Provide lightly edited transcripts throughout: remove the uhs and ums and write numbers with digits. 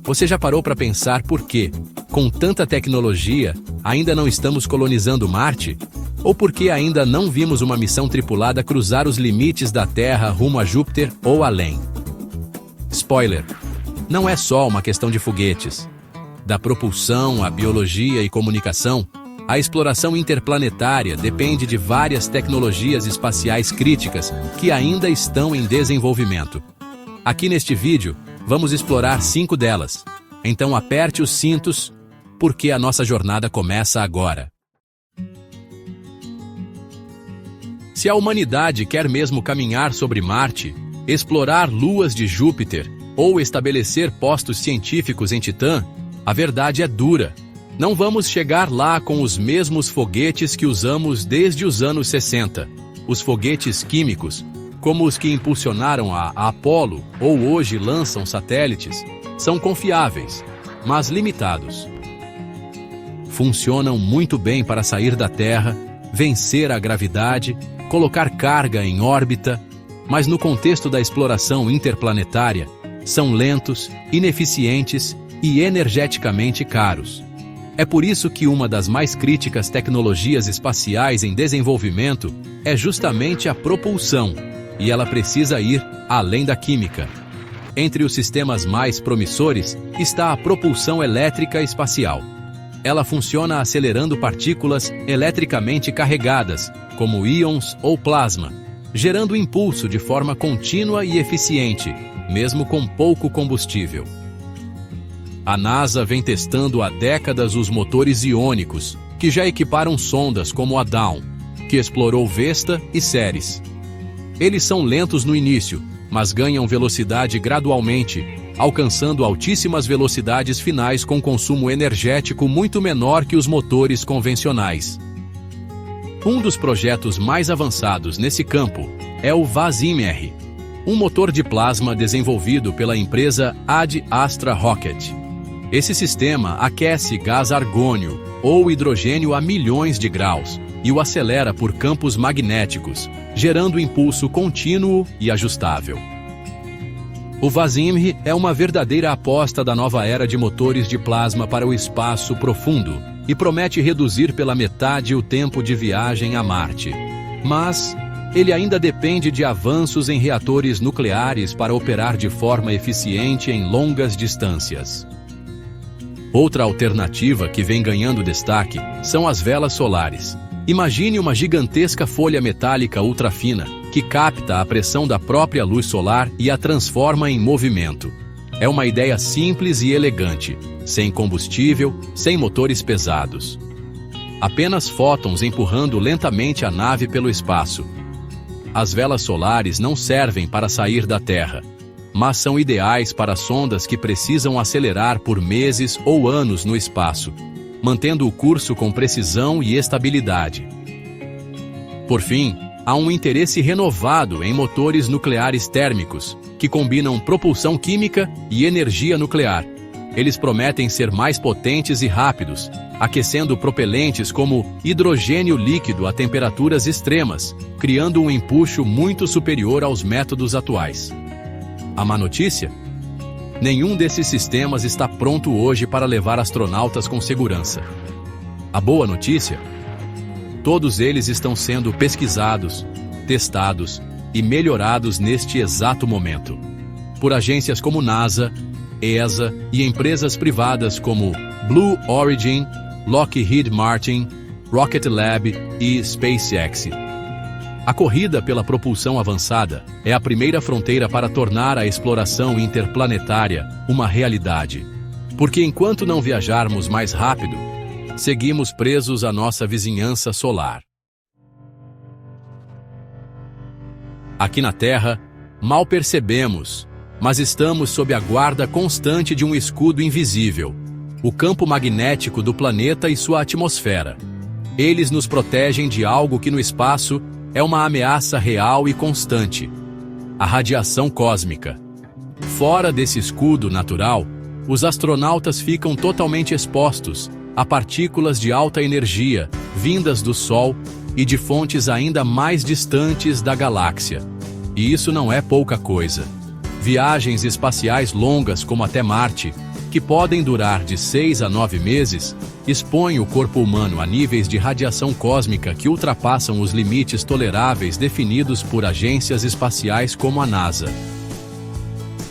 Você já parou para pensar por que, com tanta tecnologia, ainda não estamos colonizando Marte? Ou porque ainda não vimos uma missão tripulada cruzar os limites da Terra rumo a Júpiter ou além? Spoiler: não é só uma questão de foguetes. Da propulsão à biologia e comunicação, a exploração interplanetária depende de várias tecnologias espaciais críticas que ainda estão em desenvolvimento. Aqui neste vídeo, vamos explorar 5 delas. Então aperte os cintos, porque a nossa jornada começa agora. Se a humanidade quer mesmo caminhar sobre Marte, explorar luas de Júpiter ou estabelecer postos científicos em Titã, a verdade é dura. Não vamos chegar lá com os mesmos foguetes que usamos desde os anos 60. Os foguetes químicos, como os que impulsionaram a Apollo ou hoje lançam satélites, são confiáveis, mas limitados. Funcionam muito bem para sair da Terra, vencer a gravidade, colocar carga em órbita, mas no contexto da exploração interplanetária, são lentos, ineficientes e energeticamente caros. É por isso que uma das mais críticas tecnologias espaciais em desenvolvimento é justamente a propulsão, e ela precisa ir além da química. Entre os sistemas mais promissores está a propulsão elétrica espacial. Ela funciona acelerando partículas eletricamente carregadas, como íons ou plasma, gerando impulso de forma contínua e eficiente, mesmo com pouco combustível. A NASA vem testando há décadas os motores iônicos, que já equiparam sondas como a Dawn, que explorou Vesta e Ceres. Eles são lentos no início, mas ganham velocidade gradualmente, alcançando altíssimas velocidades finais com consumo energético muito menor que os motores convencionais. Um dos projetos mais avançados nesse campo é o VASIM-R, um motor de plasma desenvolvido pela empresa Ad Astra Rocket. Esse sistema aquece gás argônio ou hidrogênio a milhões de graus e o acelera por campos magnéticos, gerando impulso contínuo e ajustável. O VASIM-R é uma verdadeira aposta da nova era de motores de plasma para o espaço profundo e promete reduzir pela metade o tempo de viagem a Marte. Mas ele ainda depende de avanços em reatores nucleares para operar de forma eficiente em longas distâncias. Outra alternativa que vem ganhando destaque são as velas solares. Imagine uma gigantesca folha metálica ultrafina que capta a pressão da própria luz solar e a transforma em movimento. É uma ideia simples e elegante, sem combustível, sem motores pesados. Apenas fótons empurrando lentamente a nave pelo espaço. As velas solares não servem para sair da Terra, mas são ideais para sondas que precisam acelerar por meses ou anos no espaço, mantendo o curso com precisão e estabilidade. Por fim, há um interesse renovado em motores nucleares térmicos, que combinam propulsão química e energia nuclear. Eles prometem ser mais potentes e rápidos, aquecendo propelentes como hidrogênio líquido a temperaturas extremas, criando um empuxo muito superior aos métodos atuais. A má notícia? Nenhum desses sistemas está pronto hoje para levar astronautas com segurança. A boa notícia? Todos eles estão sendo pesquisados, testados e melhorados neste exato momento, por agências como NASA, ESA e empresas privadas como Blue Origin, Lockheed Martin, Rocket Lab e SpaceX. A corrida pela propulsão avançada é a primeira fronteira para tornar a exploração interplanetária uma realidade. Porque enquanto não viajarmos mais rápido, seguimos presos à nossa vizinhança solar. Aqui na Terra, mal percebemos, mas estamos sob a guarda constante de um escudo invisível, o campo magnético do planeta e sua atmosfera. Eles nos protegem de algo que no espaço é uma ameaça real e constante: a radiação cósmica. Fora desse escudo natural, os astronautas ficam totalmente expostos a partículas de alta energia vindas do Sol e de fontes ainda mais distantes da galáxia. E isso não é pouca coisa. Viagens espaciais longas como até Marte, que podem durar de 6 a 9 meses, expõem o corpo humano a níveis de radiação cósmica que ultrapassam os limites toleráveis definidos por agências espaciais como a NASA.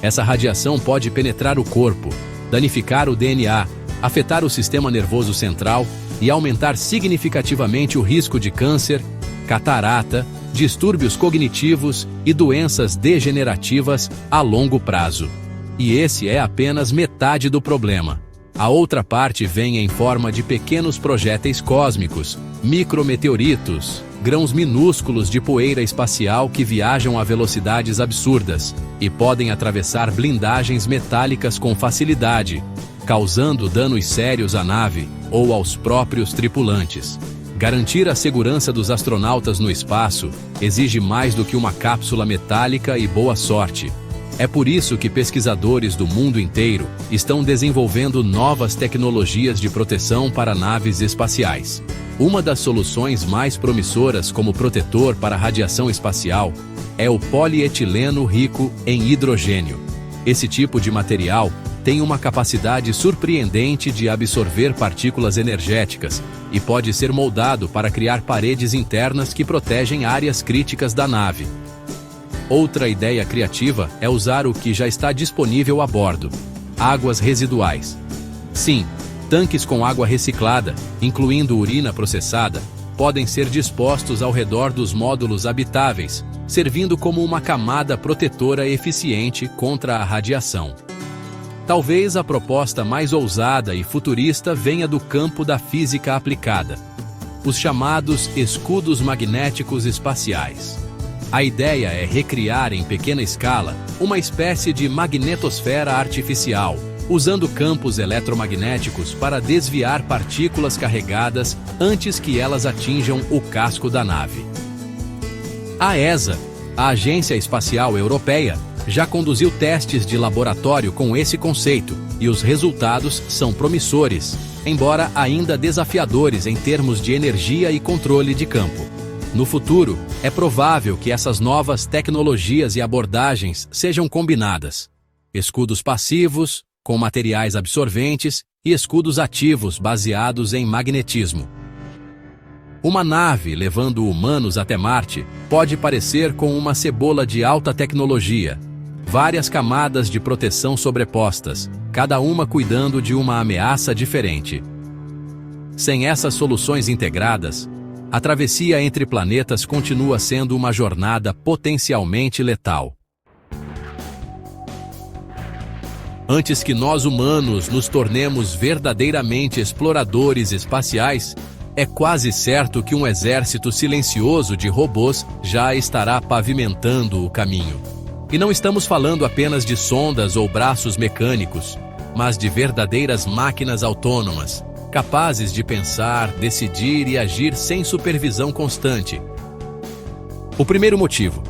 Essa radiação pode penetrar o corpo, danificar o DNA, afetar o sistema nervoso central e aumentar significativamente o risco de câncer, catarata, distúrbios cognitivos e doenças degenerativas a longo prazo. E esse é apenas metade do problema. A outra parte vem em forma de pequenos projéteis cósmicos, micrometeoritos, grãos minúsculos de poeira espacial que viajam a velocidades absurdas e podem atravessar blindagens metálicas com facilidade, causando danos sérios à nave ou aos próprios tripulantes. Garantir a segurança dos astronautas no espaço exige mais do que uma cápsula metálica e boa sorte. É por isso que pesquisadores do mundo inteiro estão desenvolvendo novas tecnologias de proteção para naves espaciais. Uma das soluções mais promissoras como protetor para a radiação espacial é o polietileno rico em hidrogênio. Esse tipo de material tem uma capacidade surpreendente de absorver partículas energéticas e pode ser moldado para criar paredes internas que protegem áreas críticas da nave. Outra ideia criativa é usar o que já está disponível a bordo: águas residuais. Sim, tanques com água reciclada, incluindo urina processada, podem ser dispostos ao redor dos módulos habitáveis, servindo como uma camada protetora eficiente contra a radiação. Talvez a proposta mais ousada e futurista venha do campo da física aplicada: os chamados escudos magnéticos espaciais. A ideia é recriar em pequena escala uma espécie de magnetosfera artificial, usando campos eletromagnéticos para desviar partículas carregadas antes que elas atinjam o casco da nave. A ESA, a Agência Espacial Europeia, já conduziu testes de laboratório com esse conceito, e os resultados são promissores, embora ainda desafiadores em termos de energia e controle de campo. No futuro, é provável que essas novas tecnologias e abordagens sejam combinadas: escudos passivos, com materiais absorventes, e escudos ativos baseados em magnetismo. Uma nave levando humanos até Marte pode parecer com uma cebola de alta tecnologia, várias camadas de proteção sobrepostas, cada uma cuidando de uma ameaça diferente. Sem essas soluções integradas, a travessia entre planetas continua sendo uma jornada potencialmente letal. Antes que nós humanos nos tornemos verdadeiramente exploradores espaciais, é quase certo que um exército silencioso de robôs já estará pavimentando o caminho. E não estamos falando apenas de sondas ou braços mecânicos, mas de verdadeiras máquinas autônomas, capazes de pensar, decidir e agir sem supervisão constante. O primeiro motivo: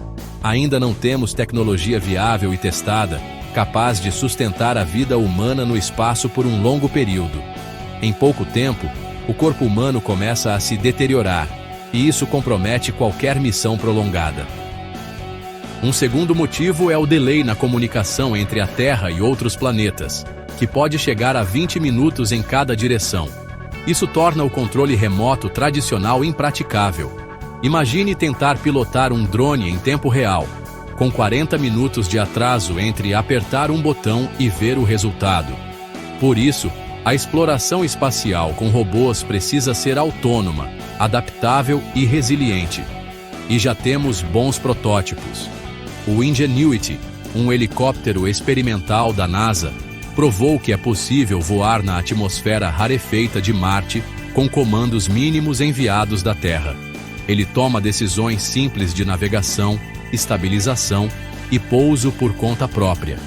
ainda não temos tecnologia viável e testada, capaz de sustentar a vida humana no espaço por um longo período. Em pouco tempo, o corpo humano começa a se deteriorar, e isso compromete qualquer missão prolongada. Um segundo motivo é o delay na comunicação entre a Terra e outros planetas, que pode chegar a 20 minutos em cada direção. Isso torna o controle remoto tradicional impraticável. Imagine tentar pilotar um drone em tempo real, com 40 minutos de atraso entre apertar um botão e ver o resultado. Por isso, a exploração espacial com robôs precisa ser autônoma, adaptável e resiliente. E já temos bons protótipos. O Ingenuity, um helicóptero experimental da NASA, provou que é possível voar na atmosfera rarefeita de Marte com comandos mínimos enviados da Terra. Ele toma decisões simples de navegação, estabilização e pouso por conta própria.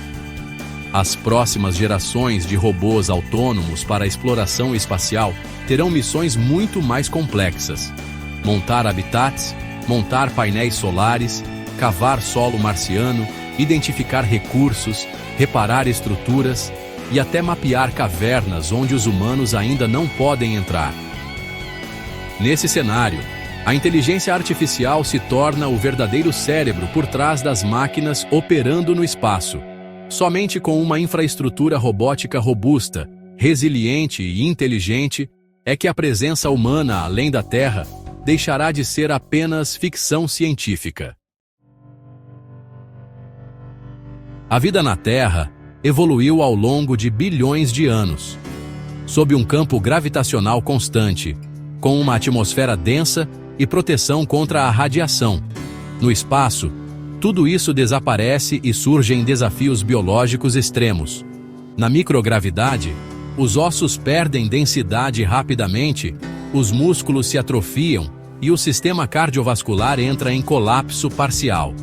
As próximas gerações de robôs autônomos para a exploração espacial terão missões muito mais complexas: montar habitats, montar painéis solares, cavar solo marciano, identificar recursos, reparar estruturas e até mapear cavernas onde os humanos ainda não podem entrar. Nesse cenário, a inteligência artificial se torna o verdadeiro cérebro por trás das máquinas operando no espaço. Somente com uma infraestrutura robótica robusta, resiliente e inteligente é que a presença humana além da Terra deixará de ser apenas ficção científica. A vida na Terra evoluiu ao longo de bilhões de anos, sob um campo gravitacional constante, com uma atmosfera densa e proteção contra a radiação. No espaço, tudo isso desaparece e surgem desafios biológicos extremos. Na microgravidade, os ossos perdem densidade rapidamente, os músculos se atrofiam e o sistema cardiovascular entra em colapso parcial.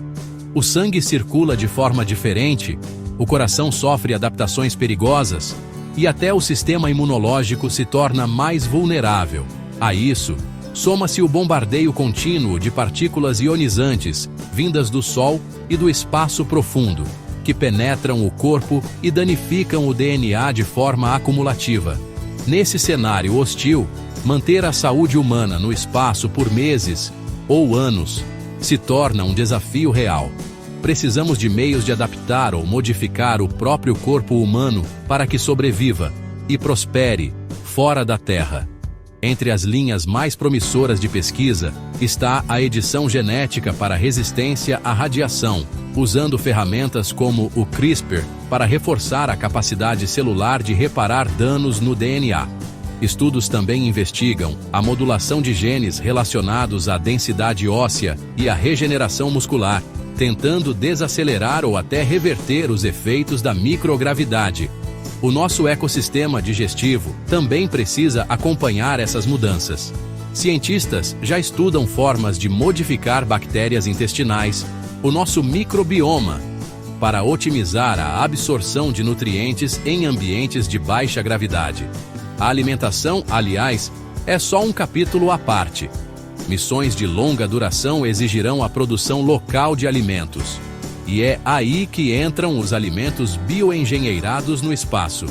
O sangue circula de forma diferente, o coração sofre adaptações perigosas e até o sistema imunológico se torna mais vulnerável. A isso, soma-se o bombardeio contínuo de partículas ionizantes vindas do Sol e do espaço profundo, que penetram o corpo e danificam o DNA de forma acumulativa. Nesse cenário hostil, manter a saúde humana no espaço por meses ou anos se torna um desafio real. Precisamos de meios de adaptar ou modificar o próprio corpo humano para que sobreviva e prospere fora da Terra. Entre as linhas mais promissoras de pesquisa está a edição genética para resistência à radiação, usando ferramentas como o CRISPR para reforçar a capacidade celular de reparar danos no DNA. Estudos também investigam a modulação de genes relacionados à densidade óssea e à regeneração muscular, tentando desacelerar ou até reverter os efeitos da microgravidade. O nosso ecossistema digestivo também precisa acompanhar essas mudanças. Cientistas já estudam formas de modificar bactérias intestinais, o nosso microbioma, para otimizar a absorção de nutrientes em ambientes de baixa gravidade. A alimentação, aliás, é só um capítulo à parte. Missões de longa duração exigirão a produção local de alimentos. E é aí que entram os alimentos bioengenheirados no espaço.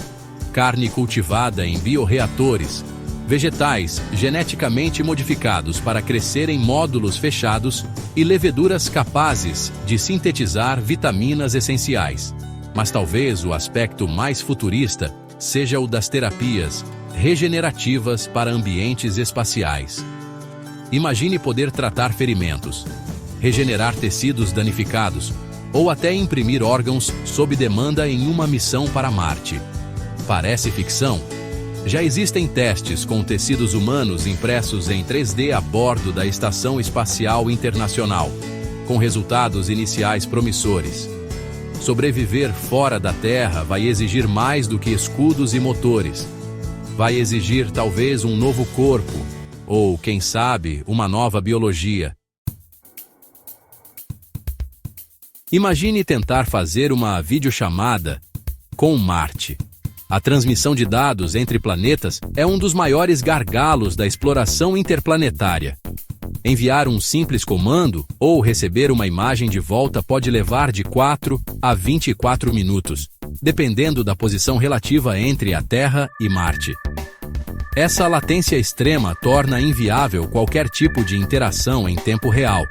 Carne cultivada em bioreatores, vegetais geneticamente modificados para crescer em módulos fechados e leveduras capazes de sintetizar vitaminas essenciais. Mas talvez o aspecto mais futurista seja o das terapias regenerativas para ambientes espaciais. Imagine poder tratar ferimentos, regenerar tecidos danificados ou até imprimir órgãos sob demanda em uma missão para Marte. Parece ficção? Já existem testes com tecidos humanos impressos em 3D a bordo da Estação Espacial Internacional, com resultados iniciais promissores. Sobreviver fora da Terra vai exigir mais do que escudos e motores. Vai exigir talvez um novo corpo, ou, quem sabe, uma nova biologia. Imagine tentar fazer uma videochamada com Marte. A transmissão de dados entre planetas é um dos maiores gargalos da exploração interplanetária. Enviar um simples comando ou receber uma imagem de volta pode levar de 4 a 24 minutos, dependendo da posição relativa entre a Terra e Marte. Essa latência extrema torna inviável qualquer tipo de interação em tempo real,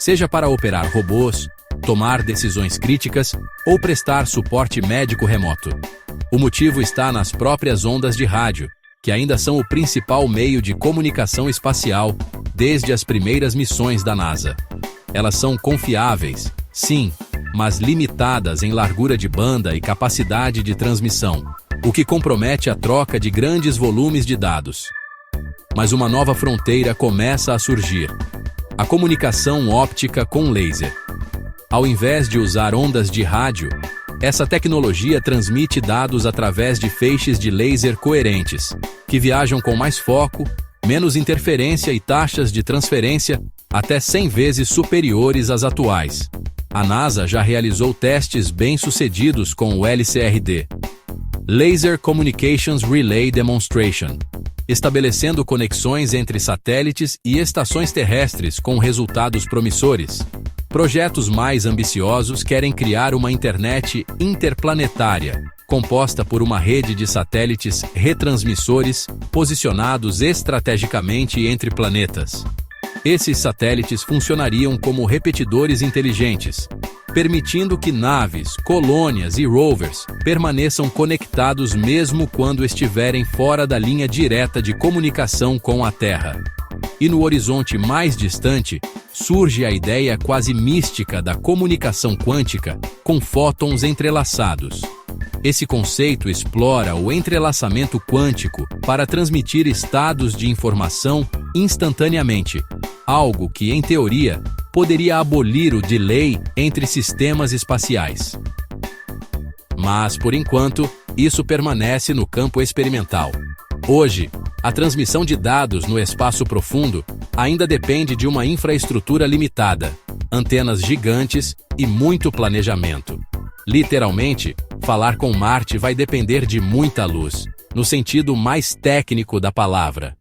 seja para operar robôs, tomar decisões críticas ou prestar suporte médico remoto. O motivo está nas próprias ondas de rádio, que ainda são o principal meio de comunicação espacial desde as primeiras missões da NASA. Elas são confiáveis, sim, mas limitadas em largura de banda e capacidade de transmissão, o que compromete a troca de grandes volumes de dados. Mas uma nova fronteira começa a surgir: a comunicação óptica com laser. Ao invés de usar ondas de rádio, essa tecnologia transmite dados através de feixes de laser coerentes, que viajam com mais foco, menos interferência e taxas de transferência até 100 vezes superiores às atuais. A NASA já realizou testes bem-sucedidos com o LCRD, Laser Communications Relay Demonstration, estabelecendo conexões entre satélites e estações terrestres com resultados promissores. Projetos mais ambiciosos querem criar uma internet interplanetária, composta por uma rede de satélites retransmissores posicionados estrategicamente entre planetas. Esses satélites funcionariam como repetidores inteligentes, permitindo que naves, colônias e rovers permaneçam conectados mesmo quando estiverem fora da linha direta de comunicação com a Terra. E no horizonte mais distante, surge a ideia quase mística da comunicação quântica com fótons entrelaçados. Esse conceito explora o entrelaçamento quântico para transmitir estados de informação instantaneamente, algo que, em teoria, poderia abolir o delay entre sistemas espaciais. Mas, por enquanto, isso permanece no campo experimental. Hoje, a transmissão de dados no espaço profundo ainda depende de uma infraestrutura limitada, antenas gigantes e muito planejamento. Literalmente, falar com Marte vai depender de muita luz, no sentido mais técnico da palavra.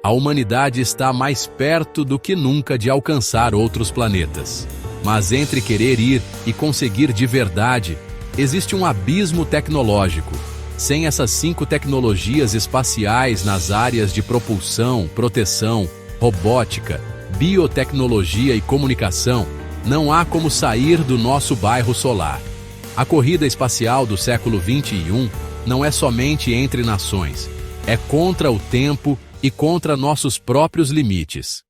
A humanidade está mais perto do que nunca de alcançar outros planetas. Mas entre querer ir e conseguir de verdade, existe um abismo tecnológico. Sem essas 5 tecnologias espaciais nas áreas de propulsão, proteção, robótica, biotecnologia e comunicação, não há como sair do nosso bairro solar. A corrida espacial do século XXI não é somente entre nações, é contra o tempo e contra nossos próprios limites.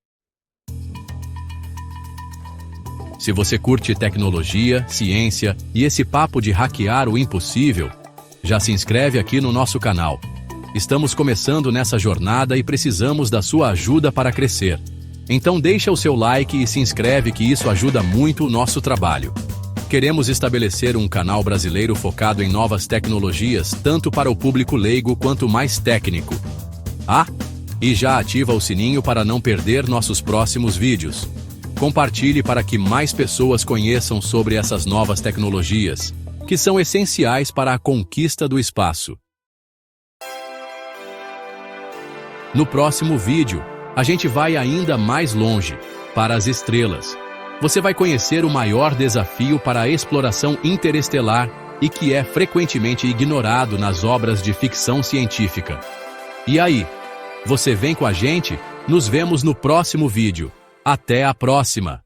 Se você curte tecnologia, ciência e esse papo de hackear o impossível, já se inscreve aqui no nosso canal. Estamos começando nessa jornada e precisamos da sua ajuda para crescer. Então deixa o seu like e se inscreve, que isso ajuda muito o nosso trabalho. Queremos estabelecer um canal brasileiro focado em novas tecnologias, tanto para o público leigo quanto mais técnico. E já ativa o sininho para não perder nossos próximos vídeos. Compartilhe para que mais pessoas conheçam sobre essas novas tecnologias, que são essenciais para a conquista do espaço. No próximo vídeo, a gente vai ainda mais longe, para as estrelas. Você vai conhecer o maior desafio para a exploração interestelar e que é frequentemente ignorado nas obras de ficção científica. E aí, você vem com a gente? Nos vemos no próximo vídeo. Até a próxima!